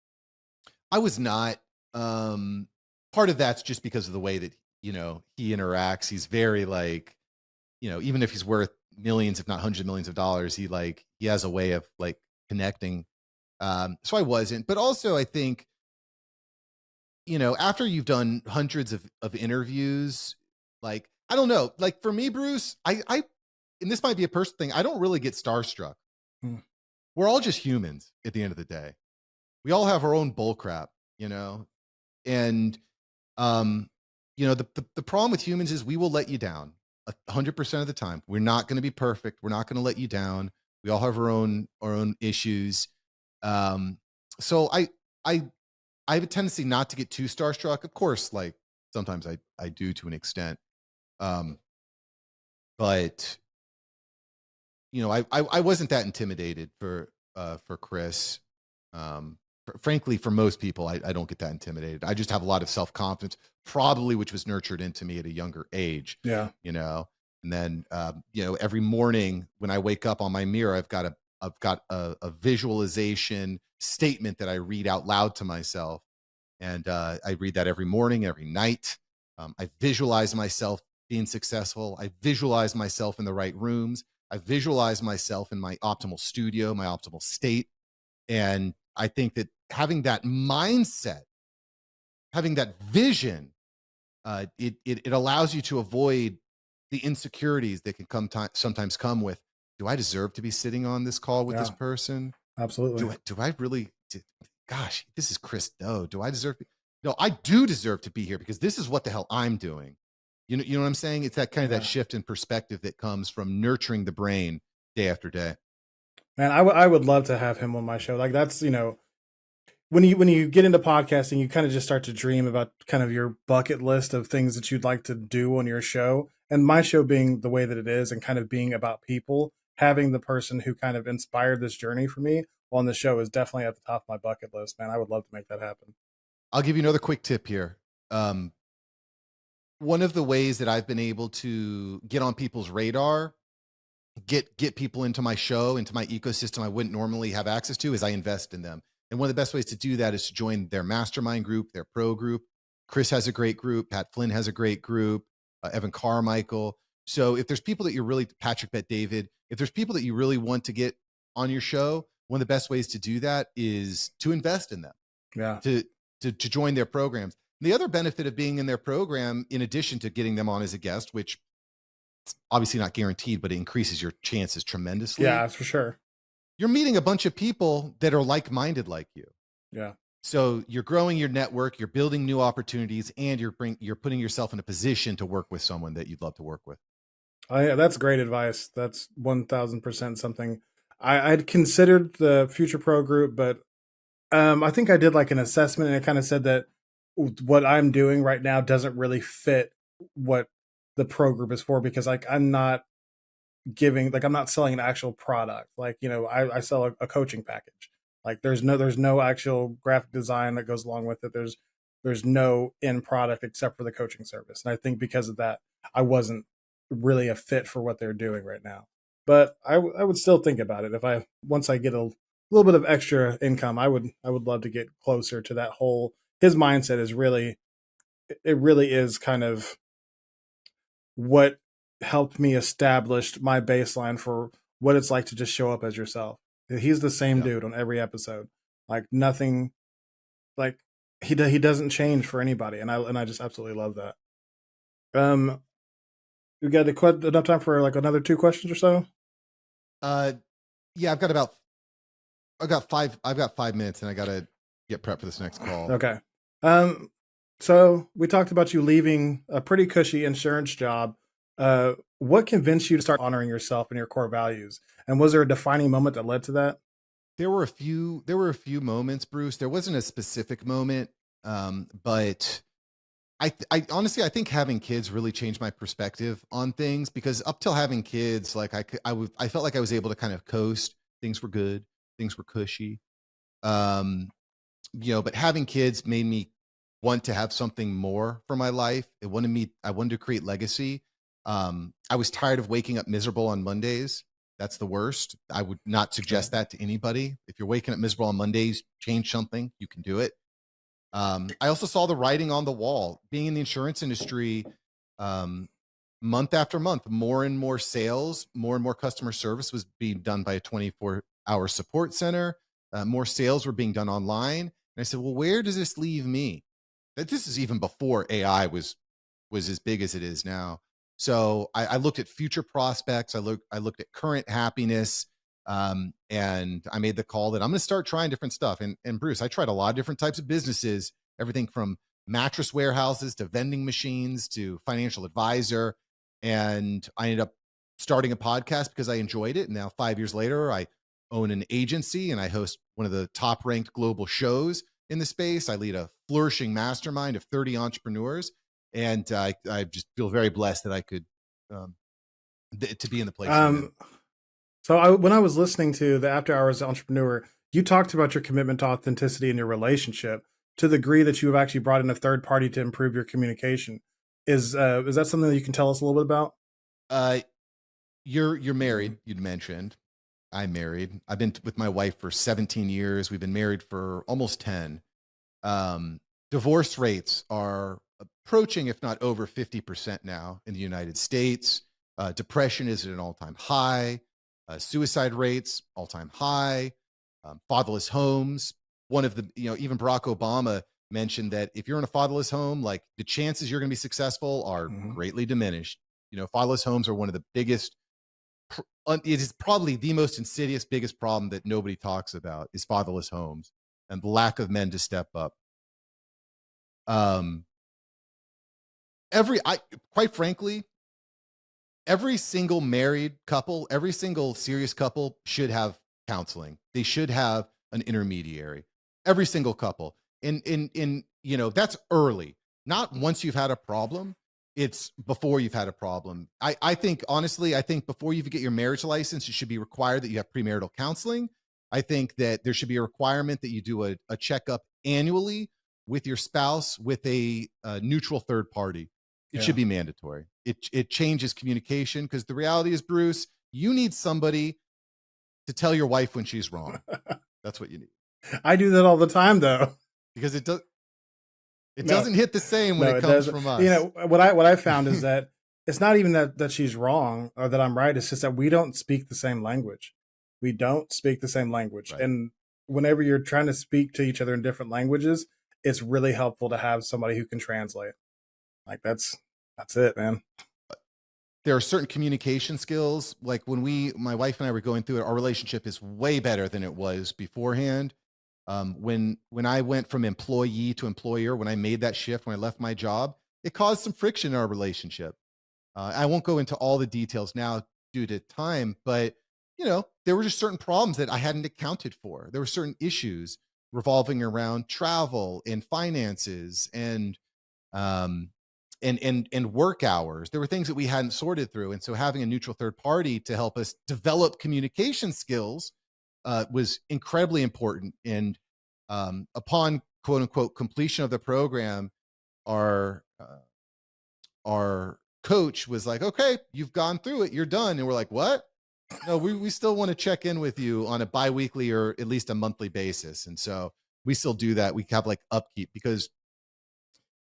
I was not. Part of that's just because of the way that, he interacts. He's very even if he's worth millions, if not hundreds of millions of dollars, he has a way of connecting. So I wasn't, but also I think, after you've done hundreds of interviews, I don't know, for me, Bruce, I, and this might be a personal thing, I don't really get starstruck. We're all just humans at the end of the day. We all have our own bull crap, and, the problem with humans is we will let you down 100% of the time. We're not going to be perfect. We're not going to let you down. We all have our own issues. So I have a tendency not to get too starstruck. Of course, sometimes I do to an extent. But I wasn't that intimidated for Chris. Frankly, for most people, I don't get that intimidated. I just have a lot of self-confidence, probably, which was nurtured into me at a younger age. Yeah. And then, every morning when I wake up on my mirror, I've got a visualization statement that I read out loud to myself. And I read that every morning, every night. I visualize myself being successful. I visualize myself in the right rooms. I visualize myself in my optimal studio, my optimal state. And I think that having that mindset, having that vision, it allows you to avoid the insecurities that can sometimes come with, do I deserve to be sitting on this call with this person? Absolutely. Do I really, gosh, this is Chris Do. Do I deserve to be? No, I do deserve to be here because this is what the hell I'm doing. You know what I'm saying? It's that kind of that shift in perspective that comes from nurturing the brain day after day. Man, I would love to have him on my show. That's, when you get into podcasting, you kind of just start to dream about kind of your bucket list of things that you'd like to do on your show. And my show being the way that it is and kind of being about people, having the person who kind of inspired this journey for me on the show is definitely at the top of my bucket list, man. I would love to make that happen. I'll give you another quick tip here. One of the ways that I've been able to get on people's radar, get people into my show, into my ecosystem I wouldn't normally have access to, is I invest in them. And one of the best ways to do that is to join their mastermind group, their pro group. Chris has a great group. Pat Flynn has a great group. Evan Carmichael. So if there's people that you're really, Patrick Bet David, if there's people that you really want to get on your show, one of the best ways to do that is to invest in them, Yeah. to join their programs. The other benefit of being in their program, in addition to getting them on as a guest, which is obviously not guaranteed, but it increases your chances tremendously. Yeah, for sure. You're meeting a bunch of people that are like-minded like you. Yeah. So you're growing your network, you're building new opportunities, and you're putting yourself in a position to work with someone that you'd love to work with. Yeah, that's great advice. That's 1000% something I'd considered the Future Pro group, but I think I did like an assessment and it kind of said that what I'm doing right now doesn't really fit what the pro group is for, because like I'm not selling an actual product. Like, I sell a coaching package. Like there's no actual graphic design that goes along with it. There's no end product except for the coaching service. And I think because of that, I wasn't really a fit for what they're doing right now. But I would still think about it. Once I get a little bit of extra income, I would love to get closer to that whole. His mindset is really, it really is kind of what helped me establish my baseline for what it's like to just show up as yourself. He's the same dude on every episode. Like nothing, like he doesn't change for anybody, and I just absolutely love that. We got enough time for like another 2 questions or so. Yeah, I've got 5 minutes, and I got to get prepped for this next call. Okay. So we talked about you leaving a pretty cushy insurance job. What convinced you to start honoring yourself and your core values? And was there a defining moment that led to that? There were a few moments, Bruce. There wasn't a specific moment, but I honestly, I think having kids really changed my perspective on things, because up till having kids, like I felt like I was able to kind of coast. Things were good. Things were cushy. But having kids made me want to have something more for my life. I wanted to create legacy. I was tired of waking up miserable on Mondays. That's the worst. I would not suggest that to anybody. If you're waking up miserable on Mondays, change something. You can do it. I also saw the writing on the wall. Being in the insurance industry, month after month, more and more sales, more and more customer service was being done by a 24-hour support center. More sales were being done online. And I said, well, where does this leave me? This is even before AI was as big as it is now. So I looked at future prospects. I looked at current happiness. And I made the call that I'm going to start trying different stuff. And Bruce, I tried a lot of different types of businesses, everything from mattress warehouses to vending machines to financial advisor. And I ended up starting a podcast because I enjoyed it. And now 5 years later, I own an agency and I host one of the top ranked global shows in the space. I lead a flourishing mastermind of 30 entrepreneurs. And I just feel very blessed that I could to be in the place. So when I was listening to the After Hours Entrepreneur, you talked about your commitment to authenticity in your relationship to the degree that you have actually brought in a third party to improve your communication. Is that something that you can tell us a little bit about? You're married. You'd mentioned I'm married. I've been with my wife for 17 years. We've been married for almost 10. Divorce rates are approaching, if not over 50% now in the United States. Depression is at an all-time high. Suicide rates, all-time high. Fatherless homes. One of the, even Barack Obama mentioned that if you're in a fatherless home, like the chances you're going to be successful are greatly diminished. Fatherless homes are one of the biggest, it is probably the most insidious, biggest problem that nobody talks about is fatherless homes and the lack of men to step up. Quite frankly, every single married couple, every single serious couple should have counseling. They should have an intermediary. Every single couple. That's early. Not once you've had a problem. It's before you've had a problem. I think before you get your marriage license, it should be required that you have premarital counseling. I think that there should be a requirement that you do a checkup annually with your spouse with a neutral third party. It should be mandatory. It changes communication, because the reality is, Bruce, you need somebody to tell your wife when she's wrong. That's what you need. I do that all the time, though, because it doesn't hit the same when it comes from us. What I found is that it's not even that she's wrong or that I'm right. It's just that we don't speak the same language. We don't speak the same language. Right. And whenever you're trying to speak to each other in different languages, it's really helpful to have somebody who can translate. Like that's it, man. There are certain communication skills. Like when my wife and I were going through it, our relationship is way better than it was beforehand. When I went from employee to employer, when I made that shift, when I left my job, it caused some friction in our relationship. I won't go into all the details now due to time, but there were just certain problems that I hadn't accounted for. There were certain issues revolving around travel and finances and work hours. There were things that we hadn't sorted through. And so having a neutral third party to help us develop communication skills was incredibly important. And upon quote unquote completion of the program, our coach was like, okay, you've gone through it, you're done. And we're like, what? No, we still want to check in with you on a biweekly or at least a monthly basis. And so we still do that. We have like upkeep because,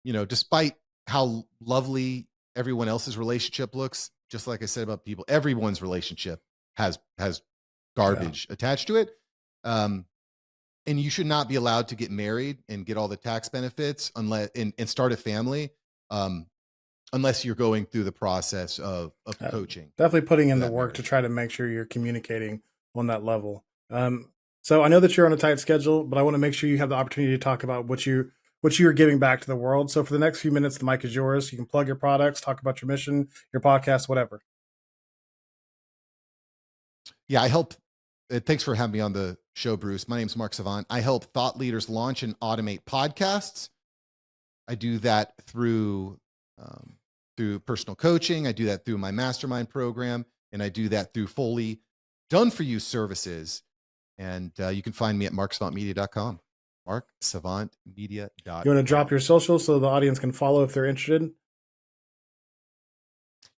despite how lovely everyone else's relationship looks, just like I said about people, everyone's relationship has garbage attached to it. And you should not be allowed to get married and get all the tax benefits unless and start a family unless you're going through the process of coaching. Definitely putting in the work to try to make sure you're communicating on that level. So I know that you're on a tight schedule, but I want to make sure you have the opportunity to talk about what you're giving back to the world. So for the next few minutes, the mic is yours. You can plug your products, talk about your mission, your podcast, whatever. Yeah, I help. Thanks for having me on the show, Bruce. My name is Mark Savant. I help thought leaders launch and automate podcasts. I do that through personal coaching. I do that through my mastermind program, and I do that through fully done for you services. And you can find me at marksavantmedia.com. marksavantmedia.com. You want to drop your socials so the audience can follow if they're interested?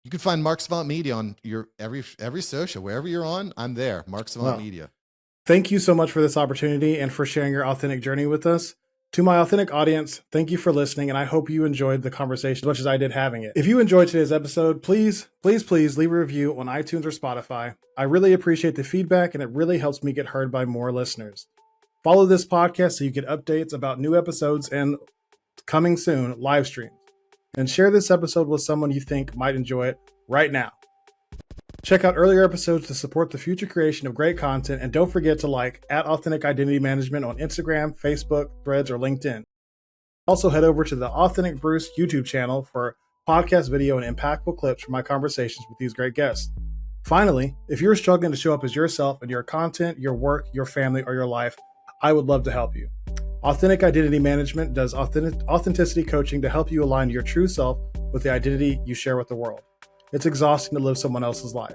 You can find Mark Savant Media on your every social. Wherever you're on, I'm there. Mark Savant Media. Thank you so much for this opportunity and for sharing your authentic journey with us. To my authentic audience, thank you for listening, and I hope you enjoyed the conversation as much as I did having it. If you enjoyed today's episode, please leave a review on iTunes or Spotify. I really appreciate the feedback, and it really helps me get heard by more listeners. Follow this podcast so you get updates about new episodes and coming soon, live streams. And share this episode with someone you think might enjoy it right now. Check out earlier episodes to support the future creation of great content, and don't forget to like @Authentic Identity Management on Instagram, Facebook, Threads, or LinkedIn. Also head over to the Authentic Bruce YouTube channel for podcast video and impactful clips from my conversations with these great guests. Finally, if you're struggling to show up as yourself in your content, your work, your family, or your life, I would love to help you. Authentic Identity Management does authenticity coaching to help you align your true self with the identity you share with the world. It's exhausting to live someone else's life.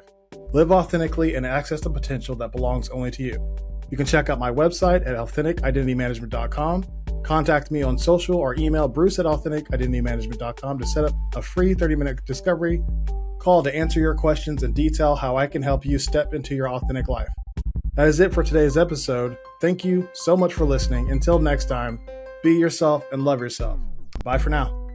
Live authentically and access the potential that belongs only to you. You can check out my website at AuthenticIdentityManagement.com, contact me on social, or email bruce@AuthenticIdentityManagement.com to set up a free 30-minute discovery call to answer your questions and detail how I can help you step into your authentic life. That is it for today's episode. Thank you so much for listening. Until next time, be yourself and love yourself. Bye for now.